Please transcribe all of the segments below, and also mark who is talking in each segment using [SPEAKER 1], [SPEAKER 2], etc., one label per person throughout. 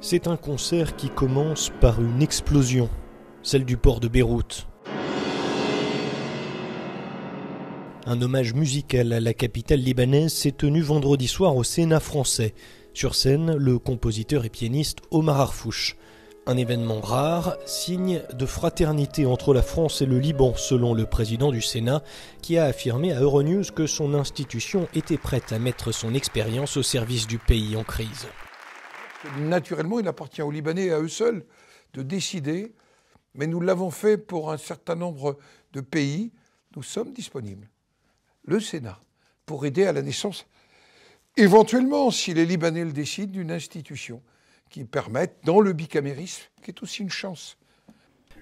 [SPEAKER 1] C'est un concert qui commence par une explosion, celle du port de Beyrouth. Un hommage musical à la capitale libanaise s'est tenu vendredi soir au Sénat français. Sur scène, le compositeur et pianiste Omar Harfouch. Un événement rare, signe de fraternité entre la France et le Liban, selon le président du Sénat, qui a affirmé à Euronews que son institution était prête à mettre son expérience au service du pays en crise.
[SPEAKER 2] Naturellement, il appartient aux Libanais et à eux seuls de décider, mais nous l'avons fait pour un certain nombre de pays. Nous sommes disponibles, le Sénat, pour aider à la naissance, éventuellement, si les Libanais le décident, d'une institution qui permette, dans le bicamérisme, qui est aussi une chance.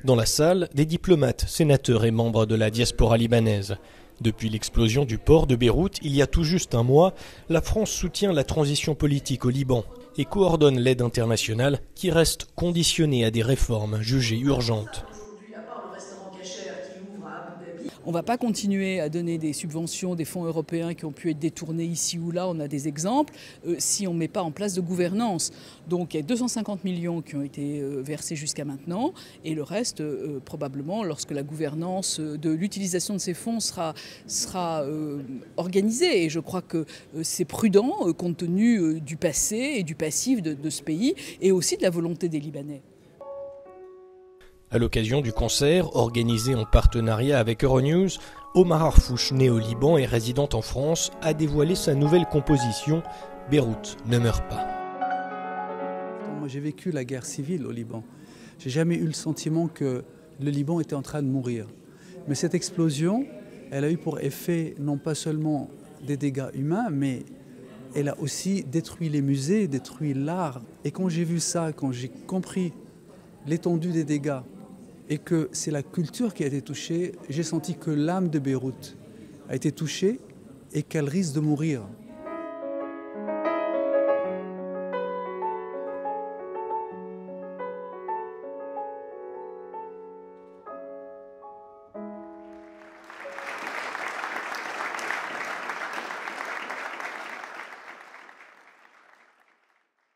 [SPEAKER 1] Dans la salle, des diplomates, sénateurs et membres de la diaspora libanaise. Depuis l'explosion du port de Beyrouth, il y a tout juste un mois, la France soutient la transition politique au Liban et coordonne l'aide internationale qui reste conditionnée à des réformes jugées urgentes.
[SPEAKER 3] On ne va pas continuer à donner des subventions, des fonds européens qui ont pu être détournés ici ou là, on a des exemples, si on ne met pas en place de gouvernance. Donc il y a 250 millions qui ont été versés jusqu'à maintenant et le reste, probablement, lorsque la gouvernance de l'utilisation de ces fonds sera organisée. Et je crois que c'est prudent compte tenu du passé et du passif de ce pays et aussi de la volonté des Libanais.
[SPEAKER 1] À l'occasion du concert, organisé en partenariat avec Euronews, Omar Harfouch, né au Liban et résident en France, a dévoilé sa nouvelle composition « Beyrouth ne meurt pas ».
[SPEAKER 4] Moi, j'ai vécu la guerre civile au Liban. J'ai jamais eu le sentiment que le Liban était en train de mourir. Mais cette explosion, elle a eu pour effet non pas seulement des dégâts humains, mais elle a aussi détruit les musées, détruit l'art. Et quand j'ai vu ça, quand j'ai compris l'étendue des dégâts, et que c'est la culture qui a été touchée, j'ai senti que l'âme de Beyrouth a été touchée et qu'elle risque de mourir.